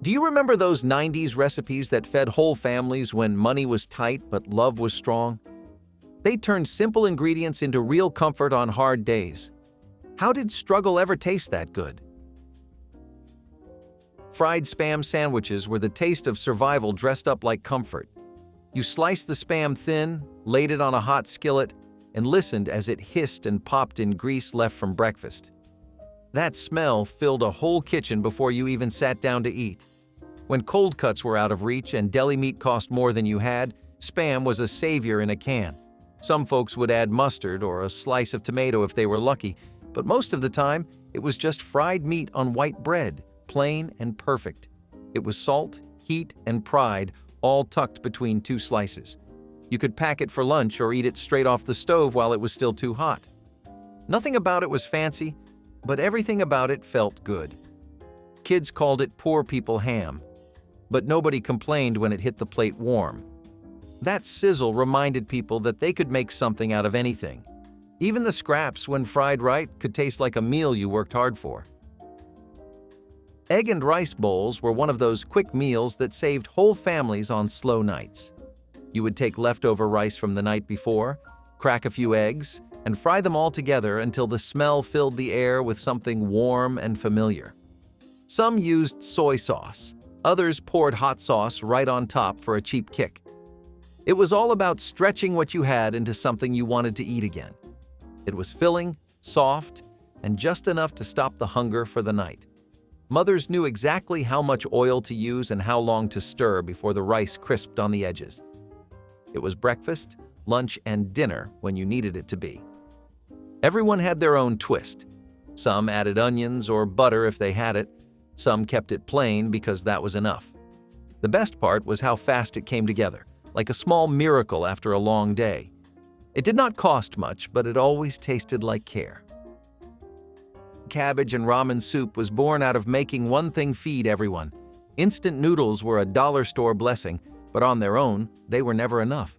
Do you remember those 90s recipes that fed whole families when money was tight but love was strong? They turned simple ingredients into real comfort on hard days. How did struggle ever taste that good? Fried Spam sandwiches were the taste of survival dressed up like comfort. You sliced the Spam thin, laid it on a hot skillet, and listened as it hissed and popped in grease left from breakfast. That smell filled a whole kitchen before you even sat down to eat. When cold cuts were out of reach and deli meat cost more than you had, Spam was a savior in a can. Some folks would add mustard or a slice of tomato if they were lucky, but most of the time, it was just fried meat on white bread, plain and perfect. It was salt, heat, and pride, all tucked between two slices. You could pack it for lunch or eat it straight off the stove while it was still too hot. Nothing about it was fancy, but everything about it felt good. Kids called it poor people ham, but nobody complained when it hit the plate warm. That sizzle reminded people that they could make something out of anything. Even the scraps, when fried right, could taste like a meal you worked hard for. Egg and rice bowls were one of those quick meals that saved whole families on slow nights. You would take leftover rice from the night before, crack a few eggs, and fry them all together until the smell filled the air with something warm and familiar. Some used soy sauce. Others poured hot sauce right on top for a cheap kick. It was all about stretching what you had into something you wanted to eat again. It was filling, soft, and just enough to stop the hunger for the night. Mothers knew exactly how much oil to use and how long to stir before the rice crisped on the edges. It was breakfast, lunch, and dinner when you needed it to be. Everyone had their own twist. Some added onions or butter if they had it. Some kept it plain because that was enough. The best part was how fast it came together, like a small miracle after a long day. It did not cost much, but it always tasted like care. Cabbage and ramen soup was born out of making one thing feed everyone. Instant noodles were a dollar store blessing, but on their own, they were never enough.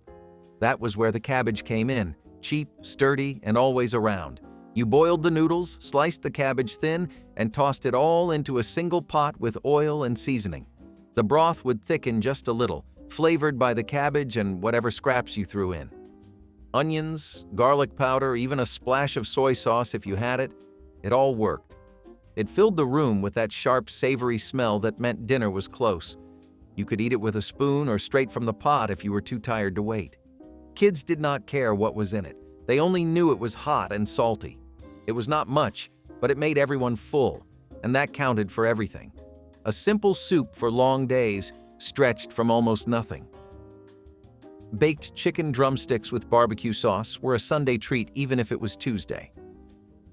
That was where the cabbage came in, cheap, sturdy, and always around. You boiled the noodles, sliced the cabbage thin, and tossed it all into a single pot with oil and seasoning. The broth would thicken just a little, flavored by the cabbage and whatever scraps you threw in. Onions, garlic powder, even a splash of soy sauce if you had it, it all worked. It filled the room with that sharp, savory smell that meant dinner was close. You could eat it with a spoon or straight from the pot if you were too tired to wait. Kids did not care what was in it. They only knew it was hot and salty. It was not much, but it made everyone full, and that counted for everything. A simple soup for long days, stretched from almost nothing. Baked chicken drumsticks with barbecue sauce were a Sunday treat even if it was Tuesday.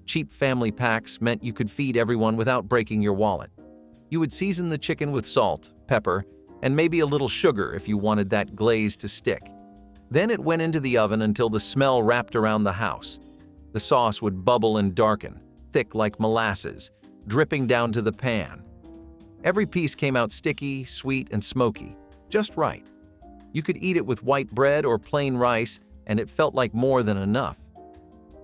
Cheap family packs meant you could feed everyone without breaking your wallet. You would season the chicken with salt, pepper, and maybe a little sugar if you wanted that glaze to stick. Then it went into the oven until the smell wrapped around the house. The sauce would bubble and darken, thick like molasses, dripping down to the pan. Every piece came out sticky, sweet, and smoky, just right. You could eat it with white bread or plain rice, and it felt like more than enough.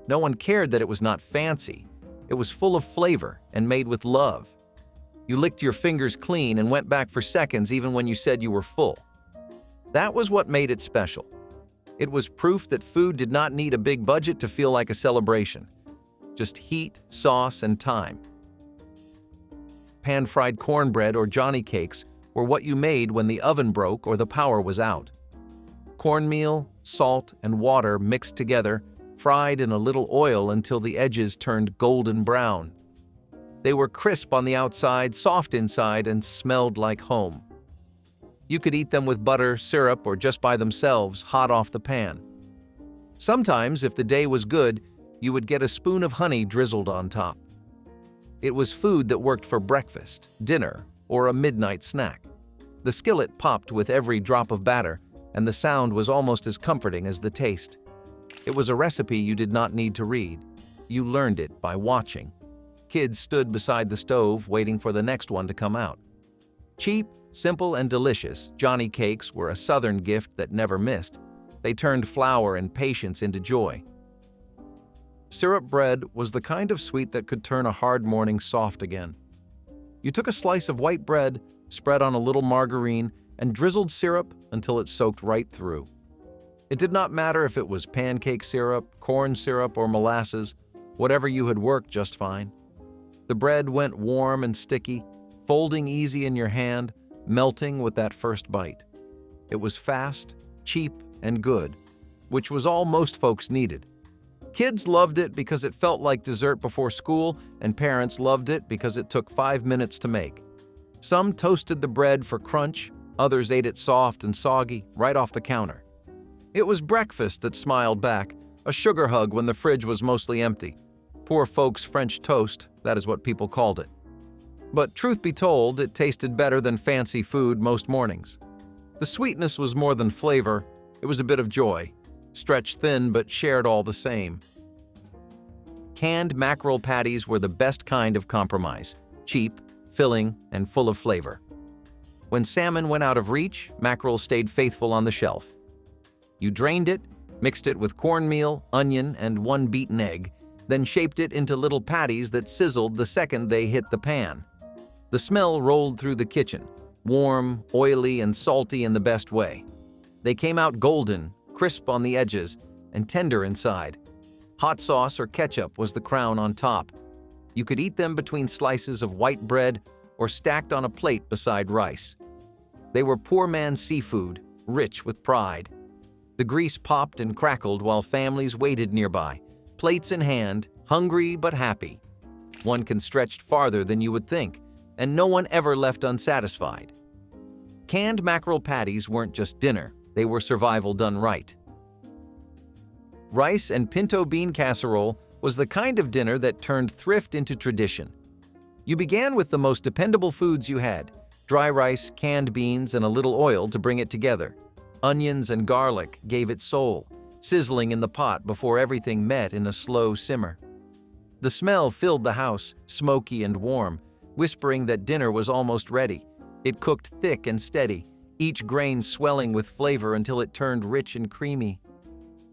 No one cared that it was not fancy. It was full of flavor and made with love. You licked your fingers clean and went back for seconds even when you said you were full. That was what made it special. It was proof that food did not need a big budget to feel like a celebration. Just heat, sauce, and time. Pan-fried cornbread or Johnny cakes were what you made when the oven broke or the power was out. Cornmeal, salt, and water mixed together, fried in a little oil until the edges turned golden brown. They were crisp on the outside, soft inside, and smelled like home. You could eat them with butter, syrup, or just by themselves, hot off the pan. Sometimes, if the day was good, you would get a spoon of honey drizzled on top. It was food that worked for breakfast, dinner, or a midnight snack. The skillet popped with every drop of batter, and the sound was almost as comforting as the taste. It was a recipe you did not need to read. You learned it by watching. Kids stood beside the stove waiting for the next one to come out. Cheap, simple, and delicious, Johnny cakes were a Southern gift that never missed. They turned flour and patience into joy. Syrup bread was the kind of sweet that could turn a hard morning soft again. You took a slice of white bread, spread on a little margarine, and drizzled syrup until it soaked right through. It did not matter if it was pancake syrup, corn syrup, or molasses, whatever you had worked just fine. The bread went warm and sticky, folding easy in your hand, melting with that first bite. It was fast, cheap, and good, which was all most folks needed. Kids loved it because it felt like dessert before school, and parents loved it because it took 5 minutes to make. Some toasted the bread for crunch, others ate it soft and soggy, right off the counter. It was breakfast that smiled back, a sugar hug when the fridge was mostly empty. Poor folks' French toast, that is what people called it. But truth be told, it tasted better than fancy food most mornings. The sweetness was more than flavor, it was a bit of joy. Stretched thin but shared all the same. Canned mackerel patties were the best kind of compromise, cheap, filling, and full of flavor. When salmon went out of reach, mackerel stayed faithful on the shelf. You drained it, mixed it with cornmeal, onion, and 1 beaten egg, then shaped it into little patties that sizzled the second they hit the pan. The smell rolled through the kitchen, warm, oily, and salty in the best way. They came out golden, crisp on the edges, and tender inside. Hot sauce or ketchup was the crown on top. You could eat them between slices of white bread or stacked on a plate beside rice. They were poor man's seafood, rich with pride. The grease popped and crackled while families waited nearby, plates in hand, hungry but happy. One can stretch farther than you would think, and no one ever left unsatisfied. Canned mackerel patties weren't just dinner, they were survival done right. Rice and pinto bean casserole was the kind of dinner that turned thrift into tradition. You began with the most dependable foods you had, dry rice, canned beans, and a little oil to bring it together. Onions and garlic gave it soul, sizzling in the pot before everything met in a slow simmer. The smell filled the house, smoky and warm, whispering that dinner was almost ready. It cooked thick and steady, each grain swelling with flavor until it turned rich and creamy.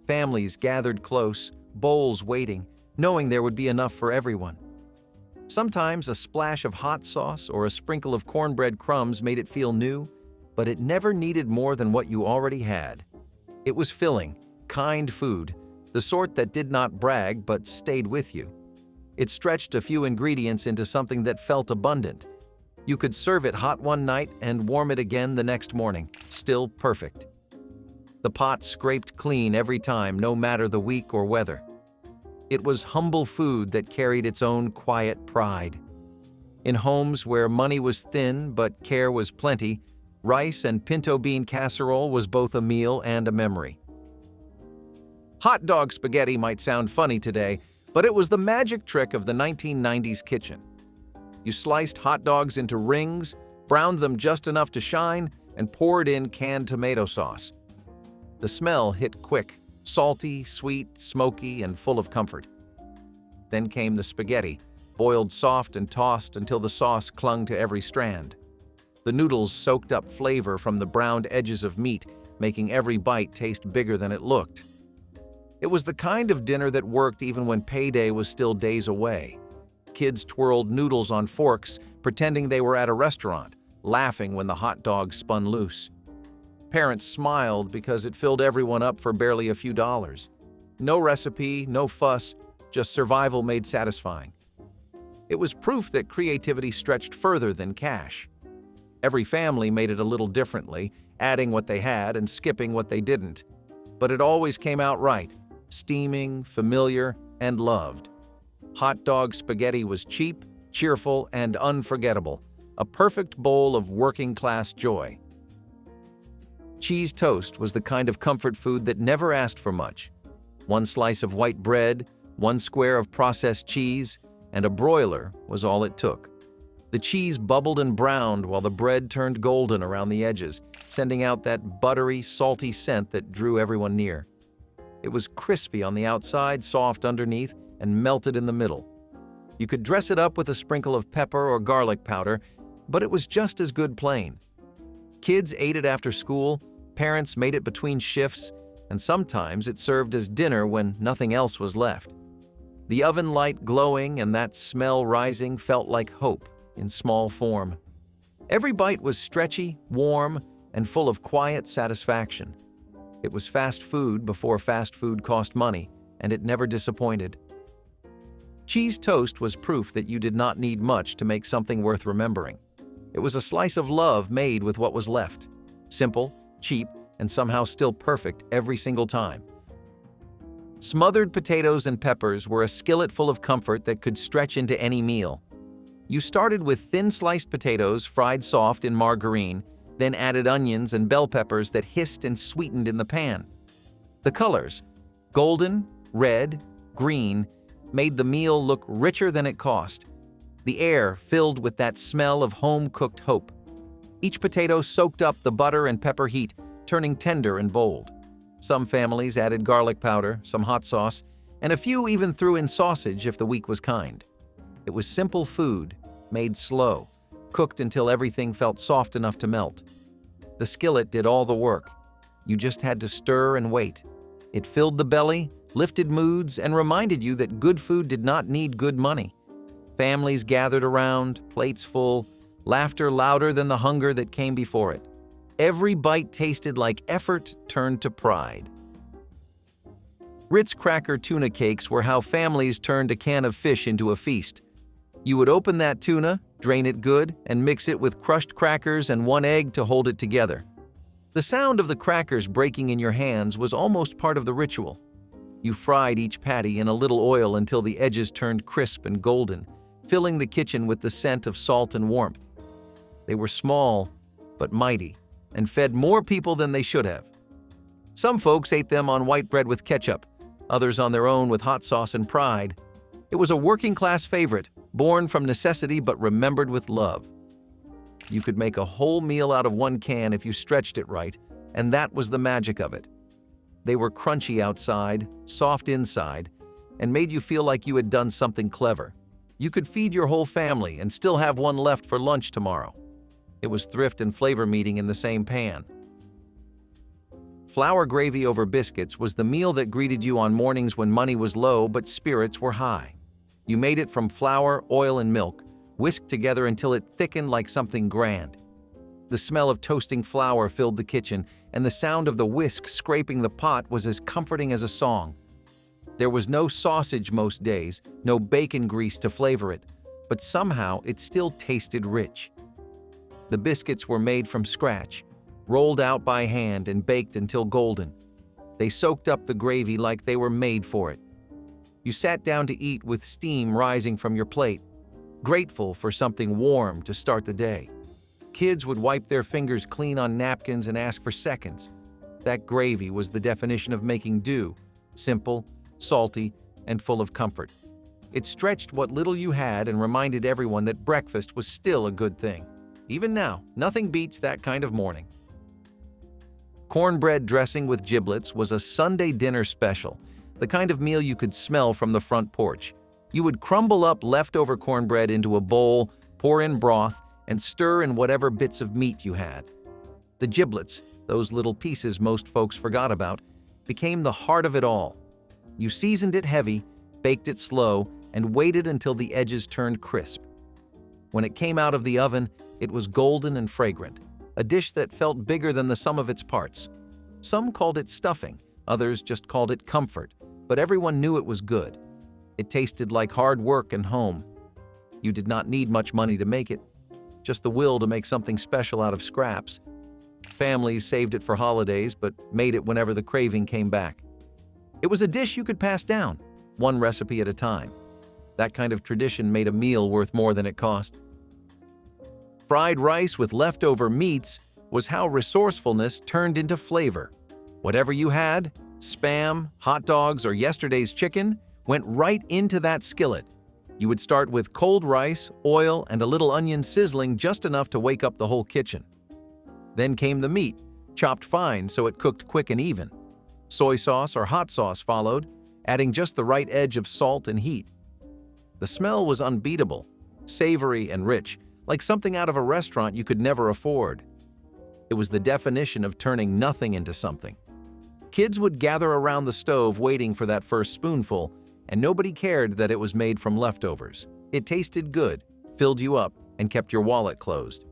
Families gathered close, bowls waiting, knowing there would be enough for everyone. Sometimes a splash of hot sauce or a sprinkle of cornbread crumbs made it feel new, but it never needed more than what you already had. It was filling, kind food, the sort that did not brag but stayed with you. It stretched a few ingredients into something that felt abundant. You could serve it hot one night and warm it again the next morning, still perfect. The pot scraped clean every time, no matter the week or weather. It was humble food that carried its own quiet pride. In homes where money was thin but care was plenty, rice and pinto bean casserole was both a meal and a memory. Hot dog spaghetti might sound funny today, but it was the magic trick of the 1990s kitchen. You sliced hot dogs into rings, browned them just enough to shine, and poured in canned tomato sauce. The smell hit quick, salty, sweet, smoky, and full of comfort. Then came the spaghetti, boiled soft and tossed until the sauce clung to every strand. The noodles soaked up flavor from the browned edges of meat, making every bite taste bigger than it looked. It was the kind of dinner that worked even when payday was still days away. Kids twirled noodles on forks, pretending they were at a restaurant, laughing when the hot dog spun loose. Parents smiled because it filled everyone up for barely a few dollars. No recipe, no fuss, just survival made satisfying. It was proof that creativity stretched further than cash. Every family made it a little differently, adding what they had and skipping what they didn't. But it always came out right, steaming, familiar, and loved. Hot dog spaghetti was cheap, cheerful, and unforgettable, a perfect bowl of working-class joy. Cheese toast was the kind of comfort food that never asked for much. One slice of white bread, one square of processed cheese, and a broiler was all it took. The cheese bubbled and browned while the bread turned golden around the edges, sending out that buttery, salty scent that drew everyone near. It was crispy on the outside, soft underneath, and melted in the middle. You could dress it up with a sprinkle of pepper or garlic powder, but it was just as good plain. Kids ate it after school, parents made it between shifts, and sometimes it served as dinner when nothing else was left. The oven light glowing and that smell rising felt like hope, in small form. Every bite was stretchy, warm, and full of quiet satisfaction. It was fast food before fast food cost money, and it never disappointed. Cheese toast was proof that you did not need much to make something worth remembering. It was a slice of love made with what was left. Simple, cheap, and somehow still perfect every single time. Smothered potatoes and peppers were a skillet full of comfort that could stretch into any meal. You started with thin sliced potatoes fried soft in margarine, then added onions and bell peppers that hissed and sweetened in the pan. The colors, golden, red, green, made the meal look richer than it cost. The air filled with that smell of home-cooked hope. Each potato soaked up the butter and pepper heat, turning tender and bold. Some families added garlic powder, some hot sauce, and a few even threw in sausage if the week was kind. It was simple food, made slow, cooked until everything felt soft enough to melt. The skillet did all the work. You just had to stir and wait. It filled the belly, lifted moods, and reminded you that good food did not need good money. Families gathered around, plates full, laughter louder than the hunger that came before it. Every bite tasted like effort turned to pride. Ritz cracker tuna cakes were how families turned a can of fish into a feast. You would open that tuna, drain it good, and mix it with crushed crackers and one egg to hold it together. The sound of the crackers breaking in your hands was almost part of the ritual. You fried each patty in a little oil until the edges turned crisp and golden, filling the kitchen with the scent of salt and warmth. They were small, but mighty, and fed more people than they should have. Some folks ate them on white bread with ketchup, others on their own with hot sauce and pride. It was a working-class favorite, born from necessity but remembered with love. You could make a whole meal out of one can if you stretched it right, and that was the magic of it. They were crunchy outside, soft inside, and made you feel like you had done something clever. You could feed your whole family and still have one left for lunch tomorrow. It was thrift and flavor meeting in the same pan. Flour gravy over biscuits was the meal that greeted you on mornings when money was low but spirits were high. You made it from flour, oil, and milk, whisked together until it thickened like something grand. The smell of toasting flour filled the kitchen, and the sound of the whisk scraping the pot was as comforting as a song. There was no sausage most days, no bacon grease to flavor it, but somehow it still tasted rich. The biscuits were made from scratch, rolled out by hand and baked until golden. They soaked up the gravy like they were made for it. You sat down to eat with steam rising from your plate, grateful for something warm to start the day. Kids would wipe their fingers clean on napkins and ask for seconds. That gravy was the definition of making do, simple, salty, and full of comfort. It stretched what little you had and reminded everyone that breakfast was still a good thing. Even now, nothing beats that kind of morning. Cornbread dressing with giblets was a Sunday dinner special, the kind of meal you could smell from the front porch. You would crumble up leftover cornbread into a bowl, pour in broth, and stir in whatever bits of meat you had. The giblets, those little pieces most folks forgot about, became the heart of it all. You seasoned it heavy, baked it slow, and waited until the edges turned crisp. When it came out of the oven, it was golden and fragrant, a dish that felt bigger than the sum of its parts. Some called it stuffing, others just called it comfort, but everyone knew it was good. It tasted like hard work and home. You did not need much money to make it, just the will to make something special out of scraps. Families saved it for holidays, but made it whenever the craving came back. It was a dish you could pass down, one recipe at a time. That kind of tradition made a meal worth more than it cost. Fried rice with leftover meats was how resourcefulness turned into flavor. Whatever you had, Spam, hot dogs, or yesterday's chicken went right into that skillet. You would start with cold rice, oil, and a little onion sizzling just enough to wake up the whole kitchen. Then came the meat, chopped fine so it cooked quick and even. Soy sauce or hot sauce followed, adding just the right edge of salt and heat. The smell was unbeatable, savory and rich, like something out of a restaurant you could never afford. It was the definition of turning nothing into something. Kids would gather around the stove waiting for that first spoonful, and nobody cared that it was made from leftovers. It tasted good, filled you up, and kept your wallet closed.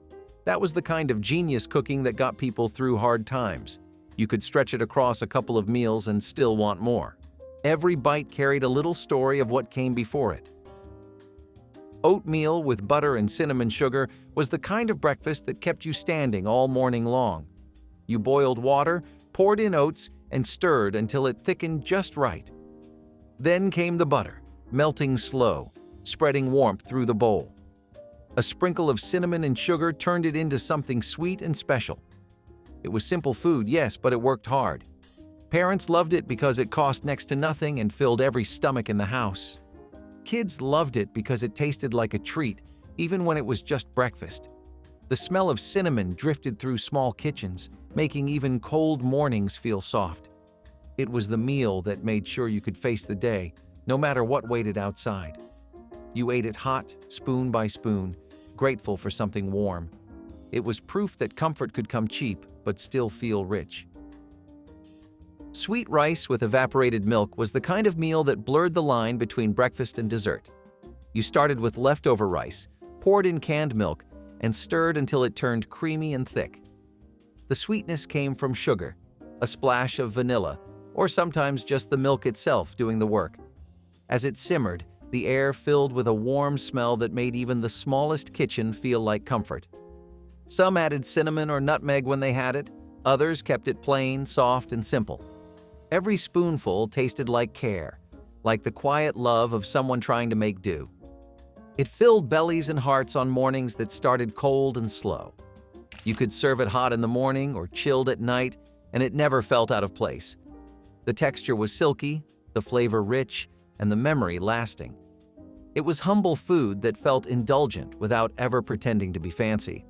That was the kind of genius cooking that got people through hard times. You could stretch it across a couple of meals and still want more. Every bite carried a little story of what came before it. Oatmeal with butter and cinnamon sugar was the kind of breakfast that kept you standing all morning long. You boiled water, poured in oats, and stirred until it thickened just right. Then came the butter, melting slow, spreading warmth through the bowl. A sprinkle of cinnamon and sugar turned it into something sweet and special. It was simple food, yes, but it worked hard. Parents loved it because it cost next to nothing and filled every stomach in the house. Kids loved it because it tasted like a treat, even when it was just breakfast. The smell of cinnamon drifted through small kitchens, making even cold mornings feel soft. It was the meal that made sure you could face the day, no matter what waited outside. You ate it hot, spoon by spoon, grateful for something warm. It was proof that comfort could come cheap, but still feel rich. Sweet rice with evaporated milk was the kind of meal that blurred the line between breakfast and dessert. You started with leftover rice, poured in canned milk, and stirred until it turned creamy and thick. The sweetness came from sugar, a splash of vanilla, or sometimes just the milk itself doing the work. As it simmered, the air filled with a warm smell that made even the smallest kitchen feel like comfort. Some added cinnamon or nutmeg when they had it, others kept it plain, soft, and simple. Every spoonful tasted like care, like the quiet love of someone trying to make do. It filled bellies and hearts on mornings that started cold and slow. You could serve it hot in the morning or chilled at night, and it never felt out of place. The texture was silky, the flavor rich, and the memory lasting. It was humble food that felt indulgent without ever pretending to be fancy.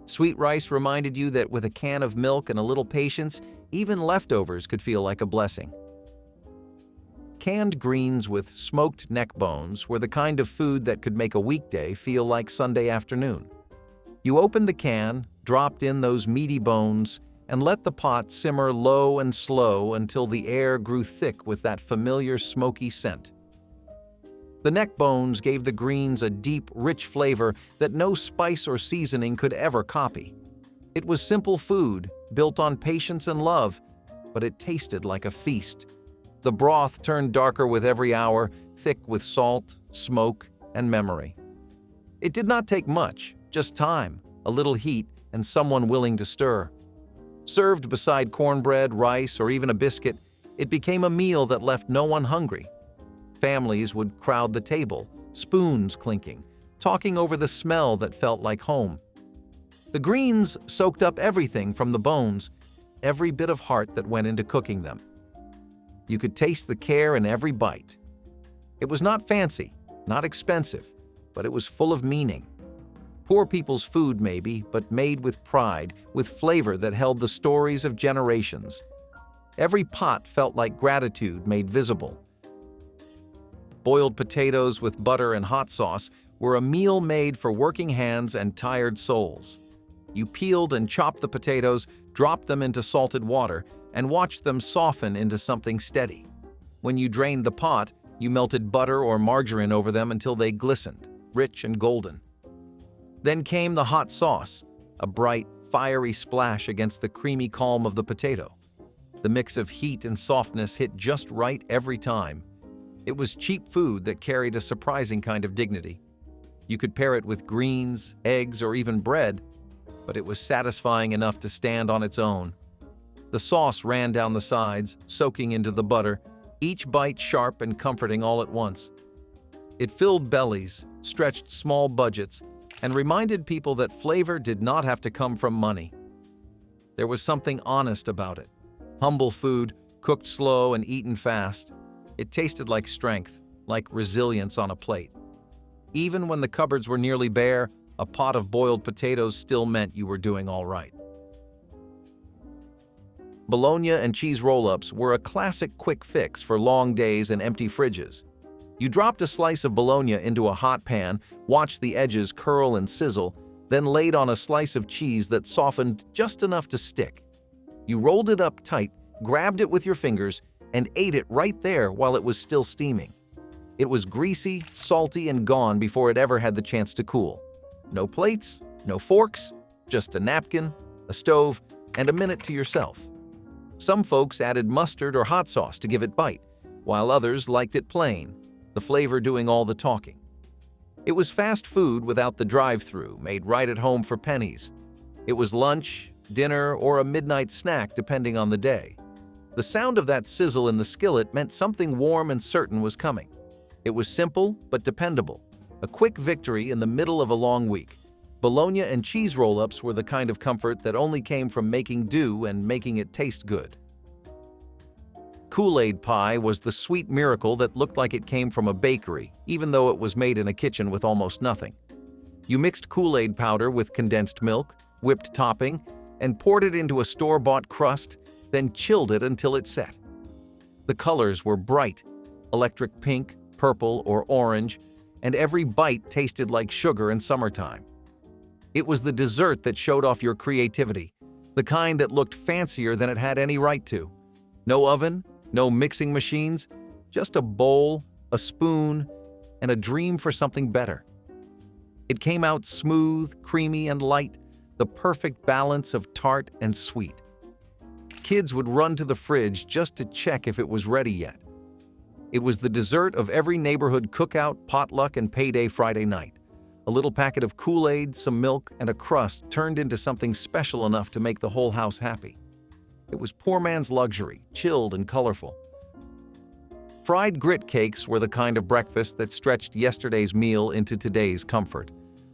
Sweet rice reminded you that with a can of milk and a little patience, even leftovers could feel like a blessing. Canned greens with smoked neck bones were the kind of food that could make a weekday feel like Sunday afternoon. You opened the can, dropped in those meaty bones, and let the pot simmer low and slow until the air grew thick with that familiar smoky scent. The neck bones gave the greens a deep, rich flavor that no spice or seasoning could ever copy. It was simple food, built on patience and love, but it tasted like a feast. The broth turned darker with every hour, thick with salt, smoke, and memory. It did not take much, just time, a little heat, and someone willing to stir. Served beside cornbread, rice, or even a biscuit, it became a meal that left no one hungry. Families would crowd the table, spoons clinking, talking over the smell that felt like home. The greens soaked up everything from the bones, every bit of heart that went into cooking them. You could taste the care in every bite. It was not fancy, not expensive, but it was full of meaning. Poor people's food maybe, but made with pride, with flavor that held the stories of generations. Every pot felt like gratitude made visible. Boiled potatoes with butter and hot sauce were a meal made for working hands and tired souls. You peeled and chopped the potatoes, dropped them into salted water, and watched them soften into something steady. When you drained the pot, you melted butter or margarine over them until they glistened, rich and golden. Then came the hot sauce, a bright, fiery splash against the creamy calm of the potato. The mix of heat and softness hit just right every time. It was cheap food that carried a surprising kind of dignity. You could pair it with greens, eggs, or even bread, but it was satisfying enough to stand on its own. The sauce ran down the sides, soaking into the butter, each bite sharp and comforting all at once. It filled bellies, stretched small budgets, and reminded people that flavor did not have to come from money. There was something honest about it. Humble food, cooked slow and eaten fast. It tasted like strength, like resilience on a plate. Even when the cupboards were nearly bare, a pot of boiled potatoes still meant you were doing all right. Bologna and cheese roll-ups were a classic quick fix for long days and empty fridges. You dropped a slice of bologna into a hot pan, watched the edges curl and sizzle, then laid on a slice of cheese that softened just enough to stick. You rolled it up tight, grabbed it with your fingers, and ate it right there while it was still steaming. It was greasy, salty, and gone before it ever had the chance to cool. No plates, no forks, just a napkin, a stove, and a minute to yourself. Some folks added mustard or hot sauce to give it bite, while others liked it plain, the flavor doing all the talking. It was fast food without the drive-through, made right at home for pennies. It was lunch, dinner, or a midnight snack depending on the day. The sound of that sizzle in the skillet meant something warm and certain was coming. It was simple but dependable, a quick victory in the middle of a long week. Bologna and cheese roll-ups were the kind of comfort that only came from making do and making it taste good. Kool-Aid pie was the sweet miracle that looked like it came from a bakery, even though it was made in a kitchen with almost nothing. You mixed Kool-Aid powder with condensed milk, whipped topping, and poured it into a store-bought crust, then chilled it until it set. The colors were bright, electric pink, purple, or orange, and every bite tasted like sugar in summertime. It was the dessert that showed off your creativity, the kind that looked fancier than it had any right to. No oven, no mixing machines, just a bowl, a spoon, and a dream for something better. It came out smooth, creamy, and light, the perfect balance of tart and sweet. Kids would run to the fridge just to check if it was ready yet. It was the dessert of every neighborhood cookout, potluck, and payday Friday night. A little packet of Kool-Aid, some milk, and a crust turned into something special enough to make the whole house happy. It was poor man's luxury, chilled and colorful. Fried grit cakes were the kind of breakfast that stretched yesterday's meal into today's comfort.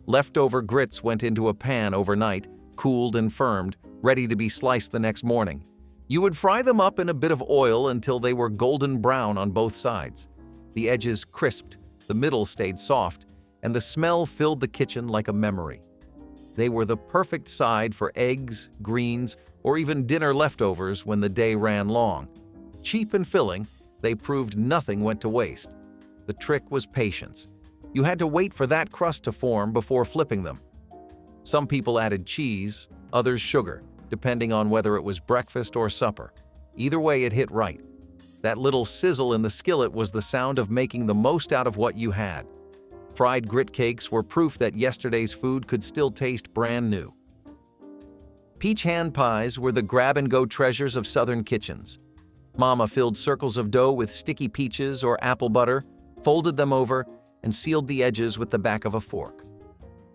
Leftover grits went into a pan overnight, cooled and firmed, ready to be sliced the next morning. You would fry them up in a bit of oil until they were golden brown on both sides. The edges crisped, the middle stayed soft, and the smell filled the kitchen like a memory. They were the perfect side for eggs, greens, or even dinner leftovers when the day ran long. Cheap and filling, they proved nothing went to waste. The trick was patience. You had to wait for that crust to form before flipping them. Some people added cheese, others sugar, depending on whether it was breakfast or supper. Either way, it hit right. That little sizzle in the skillet was the sound of making the most out of what you had. Fried grit cakes were proof that yesterday's food could still taste brand new. Peach hand pies were the grab-and-go treasures of southern kitchens. Mama filled circles of dough with sticky peaches or apple butter, folded them over, and sealed the edges with the back of a fork.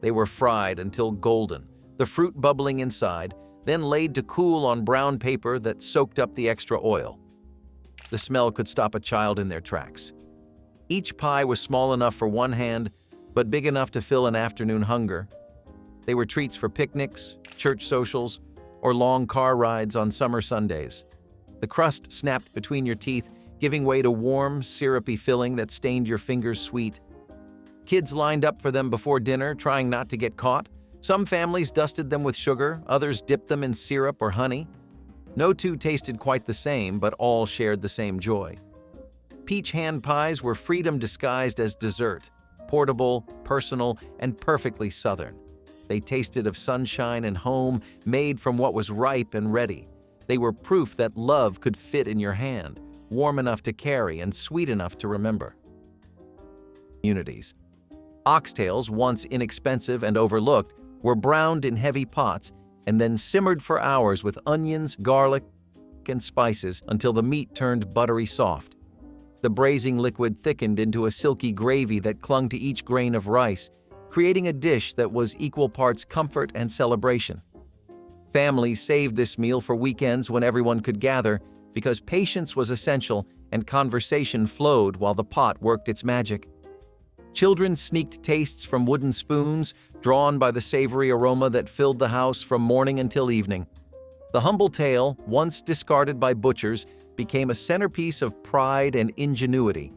They were fried until golden, the fruit bubbling inside, then laid to cool on brown paper that soaked up the extra oil. The smell could stop a child in their tracks. Each pie was small enough for one hand, but big enough to fill an afternoon hunger. They were treats for picnics, church socials, or long car rides on summer Sundays. The crust snapped between your teeth, giving way to warm, syrupy filling that stained your fingers sweet. Kids lined up for them before dinner, trying not to get caught. Some families dusted them with sugar, others dipped them in syrup or honey. No two tasted quite the same, but all shared the same joy. Peach hand pies were freedom disguised as dessert, portable, personal, and perfectly southern. They tasted of sunshine and home, made from what was ripe and ready. They were proof that love could fit in your hand, warm enough to carry and sweet enough to remember. Communities. Oxtails, once inexpensive and overlooked, were browned in heavy pots and then simmered for hours with onions, garlic, and spices until the meat turned buttery soft. The braising liquid thickened into a silky gravy that clung to each grain of rice, creating a dish that was equal parts comfort and celebration. Families saved this meal for weekends when everyone could gather because patience was essential and conversation flowed while the pot worked its magic. Children sneaked tastes from wooden spoons, drawn by the savory aroma that filled the house from morning until evening. The humble tale, once discarded by butchers, became a centerpiece of pride and ingenuity.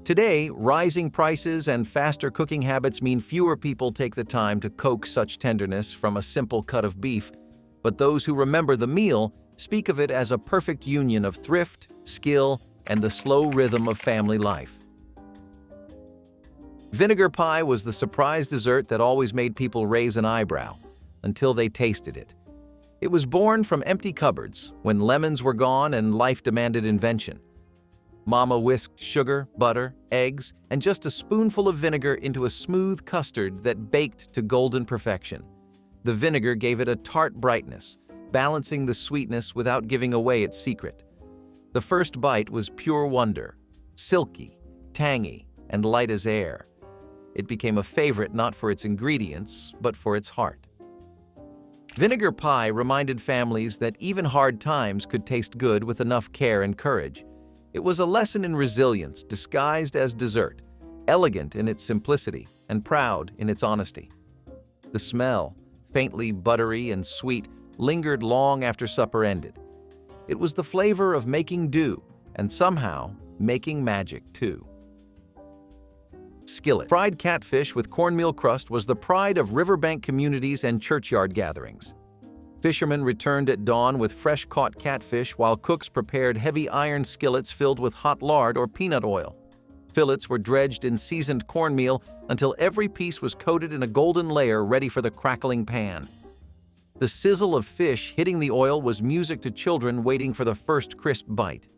Today, rising prices and faster cooking habits mean fewer people take the time to coax such tenderness from a simple cut of beef, but those who remember the meal speak of it as a perfect union of thrift, skill, and the slow rhythm of family life. Vinegar pie was the surprise dessert that always made people raise an eyebrow until they tasted it. It was born from empty cupboards when lemons were gone and life demanded invention. Mama whisked sugar, butter, eggs, and just a spoonful of vinegar into a smooth custard that baked to golden perfection. The vinegar gave it a tart brightness, balancing the sweetness without giving away its secret. The first bite was pure wonder, silky, tangy, and light as air. It became a favorite not for its ingredients, but for its heart. Vinegar pie reminded families that even hard times could taste good with enough care and courage. It was a lesson in resilience disguised as dessert, elegant in its simplicity and proud in its honesty. The smell, faintly buttery and sweet, lingered long after supper ended. It was the flavor of making do and somehow making magic too. Skillet. Fried catfish with cornmeal crust was the pride of riverbank communities and churchyard gatherings. Fishermen returned at dawn with fresh-caught catfish while cooks prepared heavy iron skillets filled with hot lard or peanut oil. Fillets were dredged in seasoned cornmeal until every piece was coated in a golden layer ready for the crackling pan. The sizzle of fish hitting the oil was music to children waiting for the first crisp bite.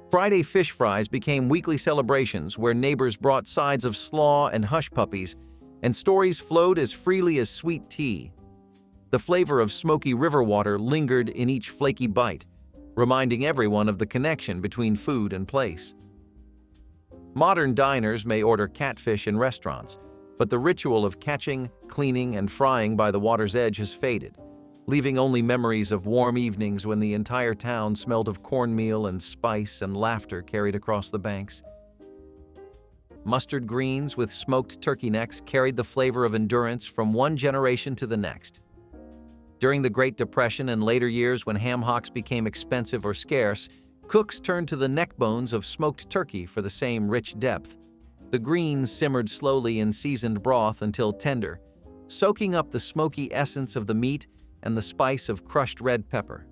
Friday fish fries became weekly celebrations where neighbors brought sides of slaw and hush puppies, and stories flowed as freely as sweet tea. The flavor of smoky river water lingered in each flaky bite, reminding everyone of the connection between food and place. Modern diners may order catfish in restaurants, but the ritual of catching, cleaning, and frying by the water's edge has faded, leaving only memories of warm evenings when the entire town smelled of cornmeal and spice and laughter carried across the banks. Mustard greens with smoked turkey necks carried the flavor of endurance from one generation to the next. During the Great Depression and later years when ham hocks became expensive or scarce, cooks turned to the neck bones of smoked turkey for the same rich depth. The greens simmered slowly in seasoned broth until tender, soaking up the smoky essence of the meat and the spice of crushed red pepper.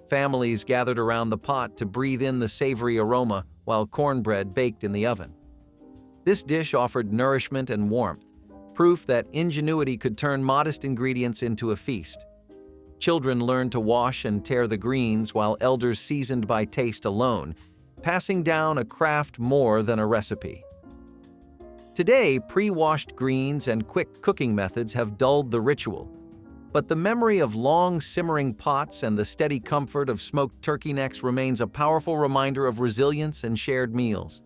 Families gathered around the pot to breathe in the savory aroma while cornbread baked in the oven. This dish offered nourishment and warmth, proof that ingenuity could turn modest ingredients into a feast. Children learned to wash and tear the greens while elders seasoned by taste alone, passing down a craft more than a recipe. Today, pre-washed greens and quick cooking methods have dulled the ritual, but the memory of long simmering pots and the steady comfort of smoked turkey necks remains a powerful reminder of resilience and shared meals.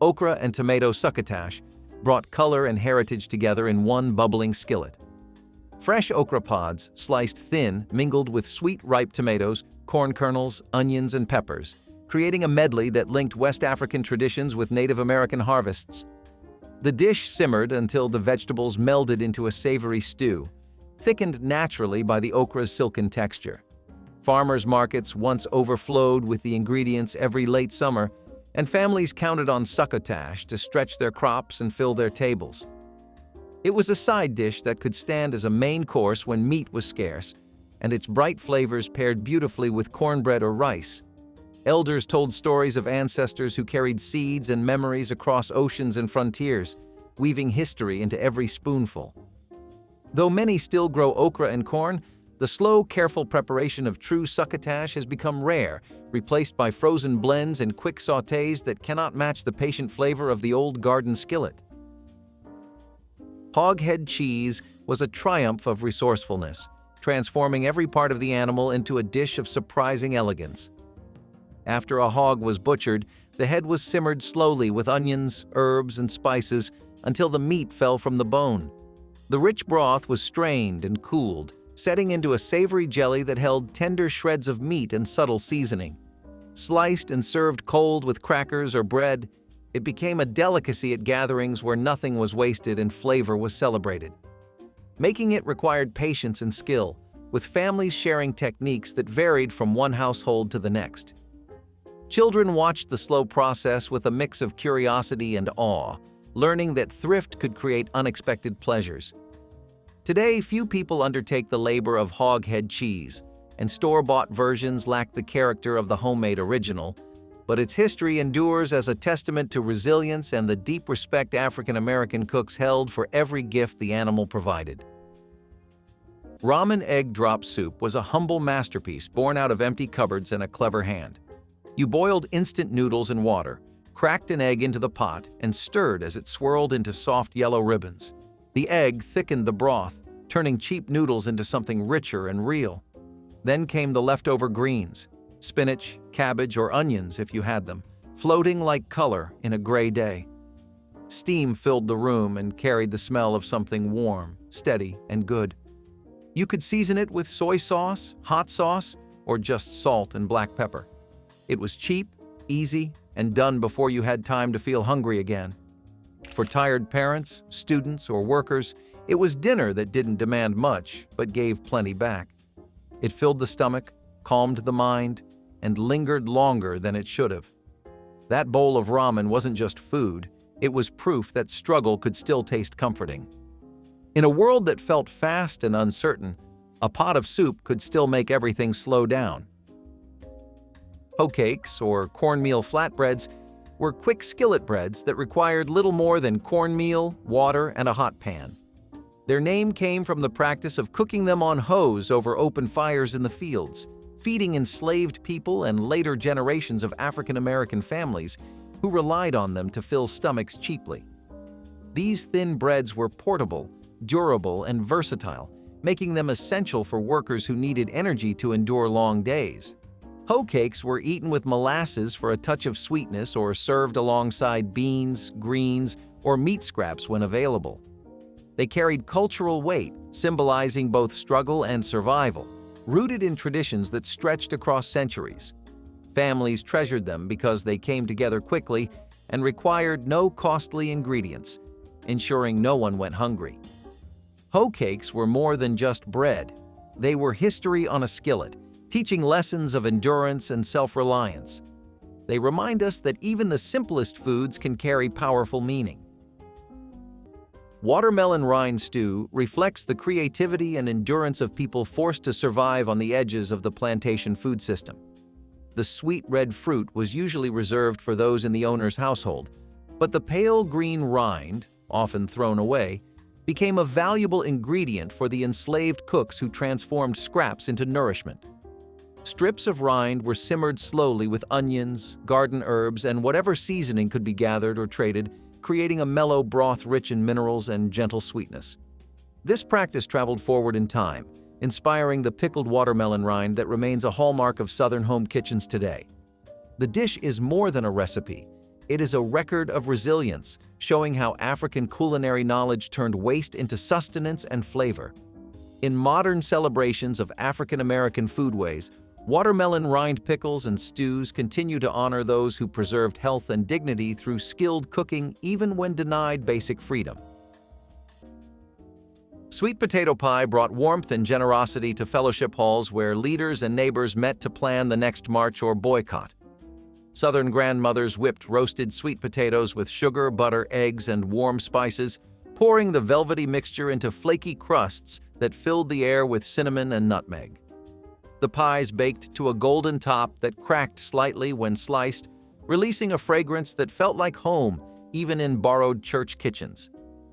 Okra and tomato succotash brought color and heritage together in one bubbling skillet. Fresh okra pods, sliced thin, mingled with sweet ripe tomatoes, corn kernels, onions, and peppers, creating a medley that linked West African traditions with Native American harvests. The dish simmered until the vegetables melded into a savory stew, thickened naturally by the okra's silken texture. Farmers' markets once overflowed with the ingredients every late summer, and families counted on succotash to stretch their crops and fill their tables. It was a side dish that could stand as a main course when meat was scarce, and its bright flavors paired beautifully with cornbread or rice. Elders told stories of ancestors who carried seeds and memories across oceans and frontiers, weaving history into every spoonful. Though many still grow okra and corn, the slow, careful preparation of true succotash has become rare, replaced by frozen blends and quick sautés that cannot match the patient flavor of the old garden skillet. Hoghead cheese was a triumph of resourcefulness, transforming every part of the animal into a dish of surprising elegance. After a hog was butchered, the head was simmered slowly with onions, herbs, and spices until the meat fell from the bone. The rich broth was strained and cooled, setting into a savory jelly that held tender shreds of meat and subtle seasoning. Sliced and served cold with crackers or bread, it became a delicacy at gatherings where nothing was wasted and flavor was celebrated. Making it required patience and skill, with families sharing techniques that varied from one household to the next. Children watched the slow process with a mix of curiosity and awe, learning that thrift could create unexpected pleasures. Today, few people undertake the labor of hoghead cheese, and store-bought versions lack the character of the homemade original, but its history endures as a testament to resilience and the deep respect African-American cooks held for every gift the animal provided. Ramen egg drop soup was a humble masterpiece born out of empty cupboards and a clever hand. You boiled instant noodles in water, cracked an egg into the pot, and stirred as it swirled into soft yellow ribbons. The egg thickened the broth, turning cheap noodles into something richer and real. Then came the leftover greens, spinach, cabbage, or onions if you had them, floating like color in a gray day. Steam filled the room and carried the smell of something warm, steady, and good. You could season it with soy sauce, hot sauce, or just salt and black pepper. It was cheap, easy, and done before you had time to feel hungry again. For tired parents, students, or workers, it was dinner that didn't demand much but gave plenty back. It filled the stomach, calmed the mind, and lingered longer than it should have. That bowl of ramen wasn't just food, it was proof that struggle could still taste comforting. In a world that felt fast and uncertain, a pot of soup could still make everything slow down. Hoe cakes, or cornmeal flatbreads, were quick skillet breads that required little more than cornmeal, water, and a hot pan. Their name came from the practice of cooking them on hoes over open fires in the fields, feeding enslaved people and later generations of African American families who relied on them to fill stomachs cheaply. These thin breads were portable, durable, and versatile, making them essential for workers who needed energy to endure long days. Hoe cakes were eaten with molasses for a touch of sweetness or served alongside beans, greens, or meat scraps when available. They carried cultural weight, symbolizing both struggle and survival, rooted in traditions that stretched across centuries. Families treasured them because they came together quickly and required no costly ingredients, ensuring no one went hungry. Hoe cakes were more than just bread. They were history on a skillet, teaching lessons of endurance and self-reliance. They remind us that even the simplest foods can carry powerful meaning. Watermelon rind stew reflects the creativity and endurance of people forced to survive on the edges of the plantation food system. The sweet red fruit was usually reserved for those in the owner's household, but the pale green rind, often thrown away, became a valuable ingredient for the enslaved cooks who transformed scraps into nourishment. Strips of rind were simmered slowly with onions, garden herbs, and whatever seasoning could be gathered or traded, creating a mellow broth rich in minerals and gentle sweetness. This practice traveled forward in time, inspiring the pickled watermelon rind that remains a hallmark of Southern home kitchens today. The dish is more than a recipe. It is a record of resilience, showing how African culinary knowledge turned waste into sustenance and flavor. In modern celebrations of African American foodways, watermelon rind pickles and stews continue to honor those who preserved health and dignity through skilled cooking even when denied basic freedom. Sweet potato pie brought warmth and generosity to fellowship halls where leaders and neighbors met to plan the next march or boycott. Southern grandmothers whipped roasted sweet potatoes with sugar, butter, eggs, and warm spices, pouring the velvety mixture into flaky crusts that filled the air with cinnamon and nutmeg. The pies baked to a golden top that cracked slightly when sliced, releasing a fragrance that felt like home even in borrowed church kitchens.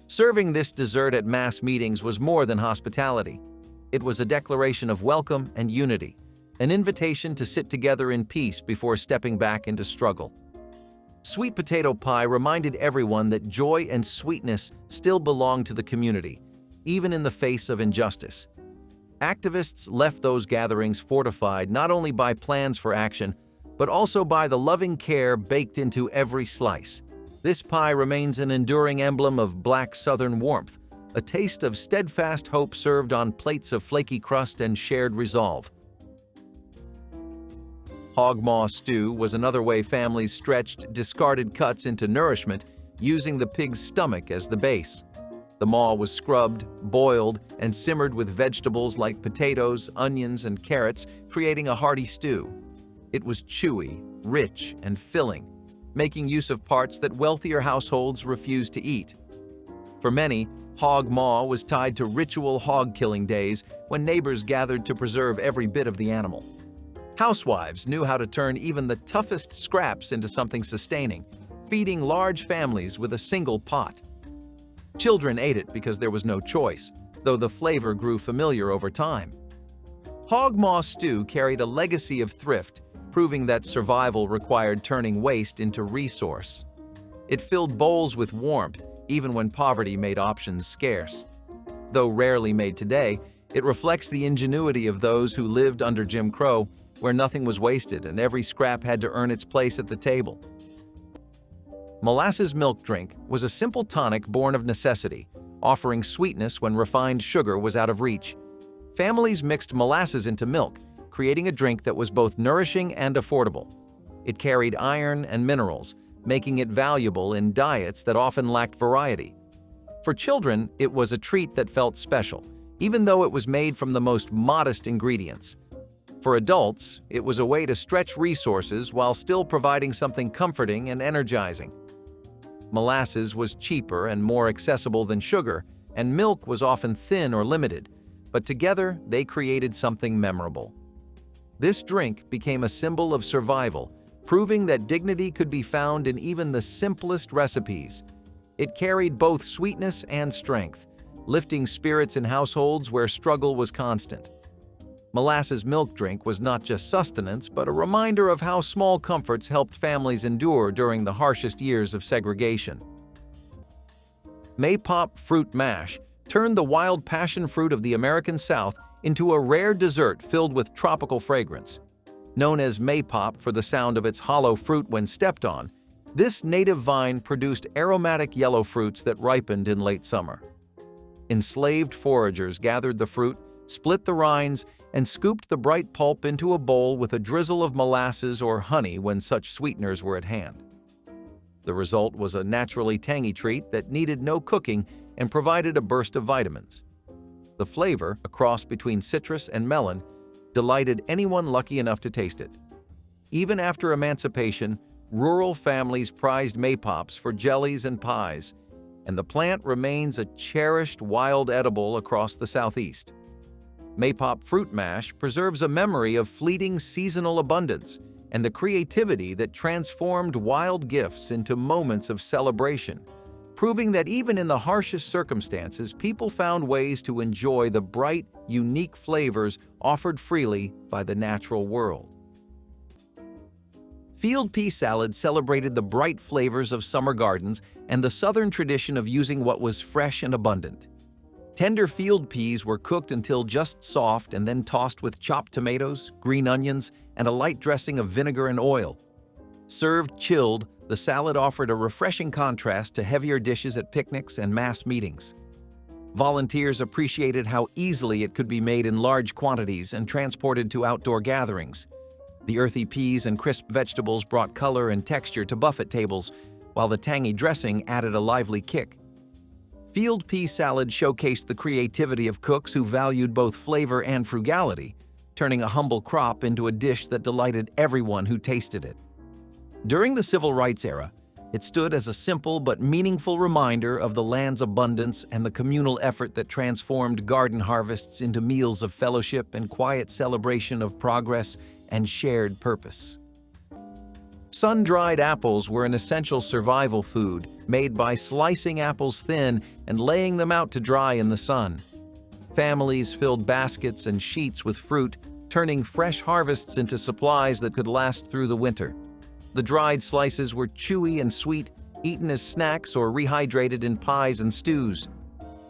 Serving this dessert at mass meetings was more than hospitality. It was a declaration of welcome and unity, an invitation to sit together in peace before stepping back into struggle. Sweet potato pie reminded everyone that joy and sweetness still belong to the community, even in the face of injustice. Activists left those gatherings fortified not only by plans for action, but also by the loving care baked into every slice. This pie remains an enduring emblem of Black Southern warmth, a taste of steadfast hope served on plates of flaky crust and shared resolve. Hog maw stew was another way families stretched discarded cuts into nourishment, using the pig's stomach as the base. The maw was scrubbed, boiled, and simmered with vegetables like potatoes, onions, and carrots, creating a hearty stew. It was chewy, rich, and filling, making use of parts that wealthier households refused to eat. For many, hog maw was tied to ritual hog-killing days when neighbors gathered to preserve every bit of the animal. Housewives knew how to turn even the toughest scraps into something sustaining, feeding large families with a single pot. Children ate it because there was no choice, though the flavor grew familiar over time. Hog maw stew carried a legacy of thrift, proving that survival required turning waste into resource. It filled bowls with warmth, even when poverty made options scarce. Though rarely made today, it reflects the ingenuity of those who lived under Jim Crow, where nothing was wasted and every scrap had to earn its place at the table. Molasses milk drink was a simple tonic born of necessity, offering sweetness when refined sugar was out of reach. Families mixed molasses into milk, creating a drink that was both nourishing and affordable. It carried iron and minerals, making it valuable in diets that often lacked variety. For children, it was a treat that felt special, even though it was made from the most modest ingredients. For adults, it was a way to stretch resources while still providing something comforting and energizing. Molasses was cheaper and more accessible than sugar, and milk was often thin or limited, but together they created something memorable. This drink became a symbol of survival, proving that dignity could be found in even the simplest recipes. It carried both sweetness and strength, lifting spirits in households where struggle was constant. Molasses milk drink was not just sustenance, but a reminder of how small comforts helped families endure during the harshest years of segregation. Maypop fruit mash turned the wild passion fruit of the American South into a rare dessert filled with tropical fragrance. Known as maypop for the sound of its hollow fruit when stepped on, this native vine produced aromatic yellow fruits that ripened in late summer. Enslaved foragers gathered the fruit, split the rinds, and scooped the bright pulp into a bowl with a drizzle of molasses or honey when such sweeteners were at hand. The result was a naturally tangy treat that needed no cooking and provided a burst of vitamins. The flavor, a cross between citrus and melon, delighted anyone lucky enough to taste it. Even after emancipation, rural families prized maypops for jellies and pies, and the plant remains a cherished wild edible across the Southeast. Maypop fruit mash preserves a memory of fleeting seasonal abundance and the creativity that transformed wild gifts into moments of celebration, proving that even in the harshest circumstances, people found ways to enjoy the bright, unique flavors offered freely by the natural world. Field pea salad celebrated the bright flavors of summer gardens and the Southern tradition of using what was fresh and abundant. Tender field peas were cooked until just soft and then tossed with chopped tomatoes, green onions, and a light dressing of vinegar and oil. Served chilled, the salad offered a refreshing contrast to heavier dishes at picnics and mass meetings. Volunteers appreciated how easily it could be made in large quantities and transported to outdoor gatherings. The earthy peas and crisp vegetables brought color and texture to buffet tables, while the tangy dressing added a lively kick. Field pea salad showcased the creativity of cooks who valued both flavor and frugality, turning a humble crop into a dish that delighted everyone who tasted it. During the Civil Rights era, it stood as a simple but meaningful reminder of the land's abundance and the communal effort that transformed garden harvests into meals of fellowship and quiet celebration of progress and shared purpose. Sun-dried apples were an essential survival food, made by slicing apples thin and laying them out to dry in the sun. Families filled baskets and sheets with fruit, turning fresh harvests into supplies that could last through the winter. The dried slices were chewy and sweet, eaten as snacks or rehydrated in pies and stews.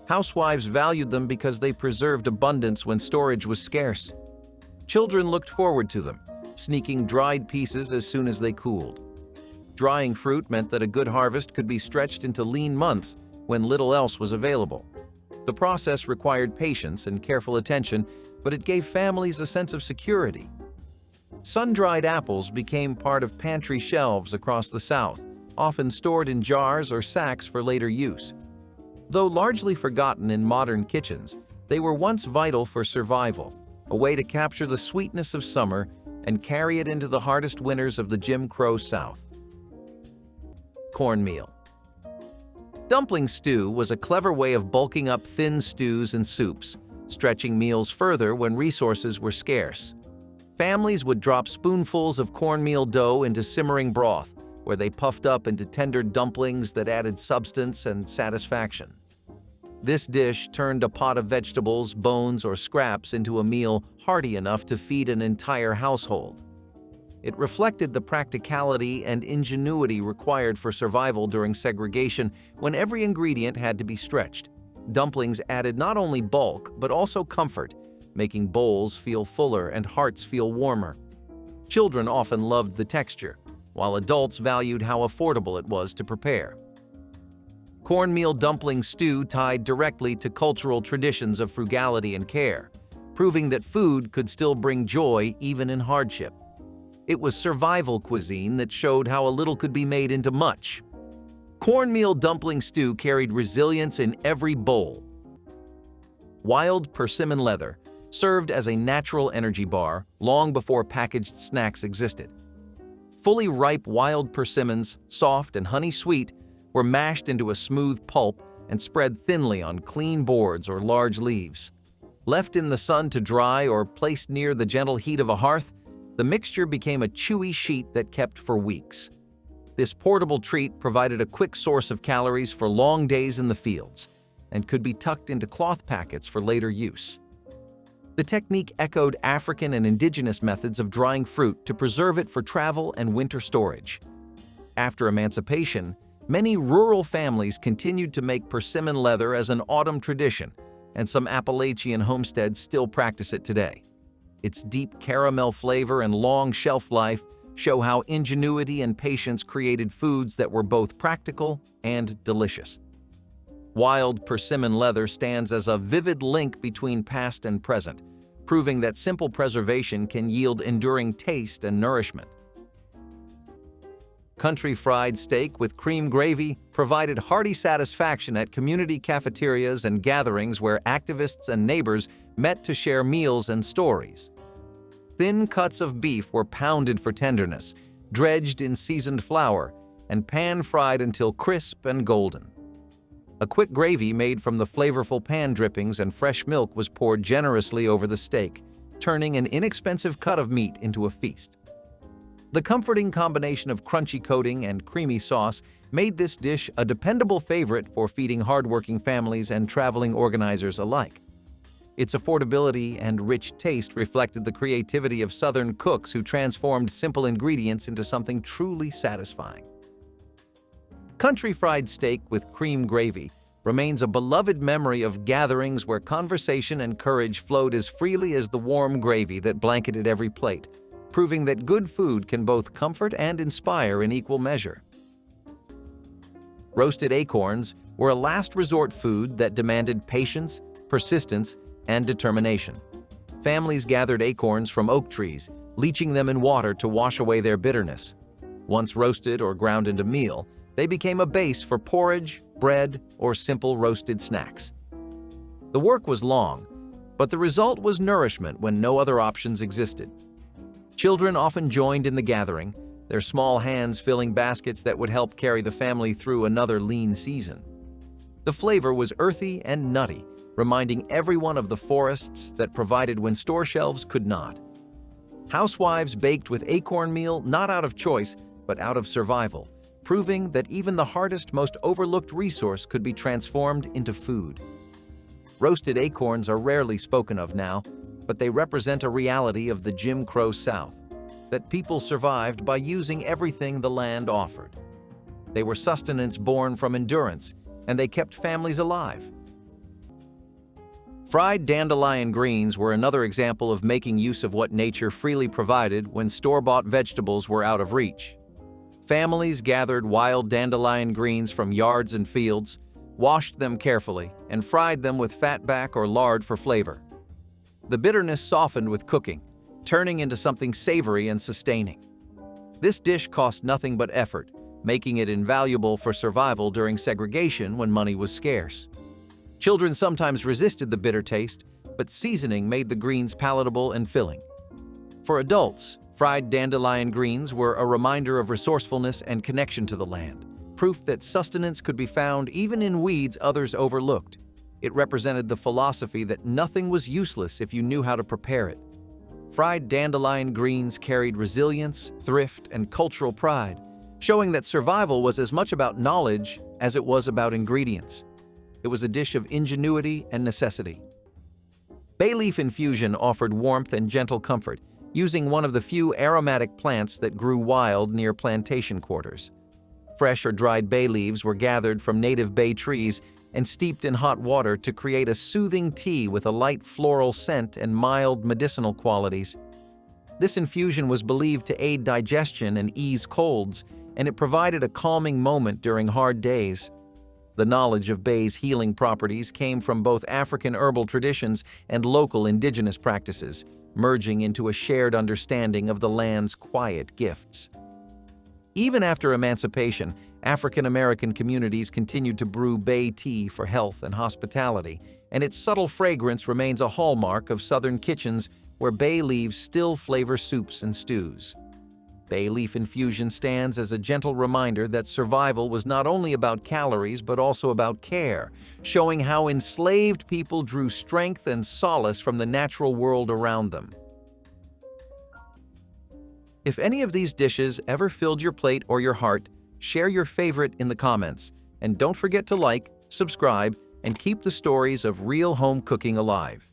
Housewives valued them because they preserved abundance when storage was scarce. Children looked forward to them, sneaking dried pieces as soon as they cooled. Drying fruit meant that a good harvest could be stretched into lean months when little else was available. The process required patience and careful attention, but it gave families a sense of security. Sun-dried apples became part of pantry shelves across the South, often stored in jars or sacks for later use. Though largely forgotten in modern kitchens, they were once vital for survival, a way to capture the sweetness of summer and carry it into the hardest winters of the Jim Crow South. Cornmeal. Dumpling stew was a clever way of bulking up thin stews and soups, stretching meals further when resources were scarce. Families would drop spoonfuls of cornmeal dough into simmering broth, where they puffed up into tender dumplings that added substance and satisfaction. This dish turned a pot of vegetables, bones, or scraps into a meal hearty enough to feed an entire household. It reflected the practicality and ingenuity required for survival during segregation when every ingredient had to be stretched. Dumplings added not only bulk, but also comfort, making bowls feel fuller and hearts feel warmer. Children often loved the texture, while adults valued how affordable it was to prepare. Cornmeal dumpling stew tied directly to cultural traditions of frugality and care, proving that food could still bring joy even in hardship. It was survival cuisine that showed how a little could be made into much. Cornmeal dumpling stew carried resilience in every bowl. Wild persimmon leather served as a natural energy bar long before packaged snacks existed. Fully ripe wild persimmons, soft and honey-sweet, were mashed into a smooth pulp and spread thinly on clean boards or large leaves. Left in the sun to dry or placed near the gentle heat of a hearth, the mixture became a chewy sheet that kept for weeks. This portable treat provided a quick source of calories for long days in the fields and could be tucked into cloth packets for later use. The technique echoed African and indigenous methods of drying fruit to preserve it for travel and winter storage. After emancipation, many rural families continued to make persimmon leather as an autumn tradition, and some Appalachian homesteads still practice it today. Its deep caramel flavor and long shelf life show how ingenuity and patience created foods that were both practical and delicious. Wild persimmon leather stands as a vivid link between past and present, proving that simple preservation can yield enduring taste and nourishment. Country fried steak with cream gravy provided hearty satisfaction at community cafeterias and gatherings where activists and neighbors met to share meals and stories. Thin cuts of beef were pounded for tenderness, dredged in seasoned flour, and pan-fried until crisp and golden. A quick gravy made from the flavorful pan drippings and fresh milk was poured generously over the steak, turning an inexpensive cut of meat into a feast. The comforting combination of crunchy coating and creamy sauce made this dish a dependable favorite for feeding hardworking families and traveling organizers alike. Its affordability and rich taste reflected the creativity of Southern cooks who transformed simple ingredients into something truly satisfying. Country fried steak with cream gravy remains a beloved memory of gatherings where conversation and courage flowed as freely as the warm gravy that blanketed every plate, proving that good food can both comfort and inspire in equal measure. Roasted acorns were a last resort food that demanded patience, persistence, and determination. Families gathered acorns from oak trees, leaching them in water to wash away their bitterness. Once roasted or ground into meal, they became a base for porridge, bread, or simple roasted snacks. The work was long, but the result was nourishment when no other options existed. Children often joined in the gathering, their small hands filling baskets that would help carry the family through another lean season. The flavor was earthy and nutty, reminding everyone of the forests that provided when store shelves could not. Housewives baked with acorn meal not out of choice, but out of survival, proving that even the hardest, most overlooked resource could be transformed into food. Roasted acorns are rarely spoken of now, but they represent a reality of the Jim Crow South, that people survived by using everything the land offered. They were sustenance born from endurance, and they kept families alive. Fried dandelion greens were another example of making use of what nature freely provided when store-bought vegetables were out of reach. Families gathered wild dandelion greens from yards and fields, washed them carefully, and fried them with fatback or lard for flavor. The bitterness softened with cooking, turning into something savory and sustaining. This dish cost nothing but effort, making it invaluable for survival during segregation when money was scarce. Children sometimes resisted the bitter taste, but seasoning made the greens palatable and filling. For adults, fried dandelion greens were a reminder of resourcefulness and connection to the land, proof that sustenance could be found even in weeds others overlooked. It represented the philosophy that nothing was useless if you knew how to prepare it. Fried dandelion greens carried resilience, thrift, and cultural pride, showing that survival was as much about knowledge as it was about ingredients. It was a dish of ingenuity and necessity. Bay leaf infusion offered warmth and gentle comfort, using one of the few aromatic plants that grew wild near plantation quarters. Fresh or dried bay leaves were gathered from native bay trees and steeped in hot water to create a soothing tea with a light floral scent and mild medicinal qualities. This infusion was believed to aid digestion and ease colds, and it provided a calming moment during hard days. The knowledge of bay's healing properties came from both African herbal traditions and local indigenous practices, merging into a shared understanding of the land's quiet gifts. Even after emancipation, African American communities continued to brew bay tea for health and hospitality, and its subtle fragrance remains a hallmark of Southern kitchens where bay leaves still flavor soups and stews. Bay leaf infusion stands as a gentle reminder that survival was not only about calories but also about care, showing how enslaved people drew strength and solace from the natural world around them. If any of these dishes ever filled your plate or your heart, share your favorite in the comments. And don't forget to like, subscribe, and keep the stories of real home cooking alive.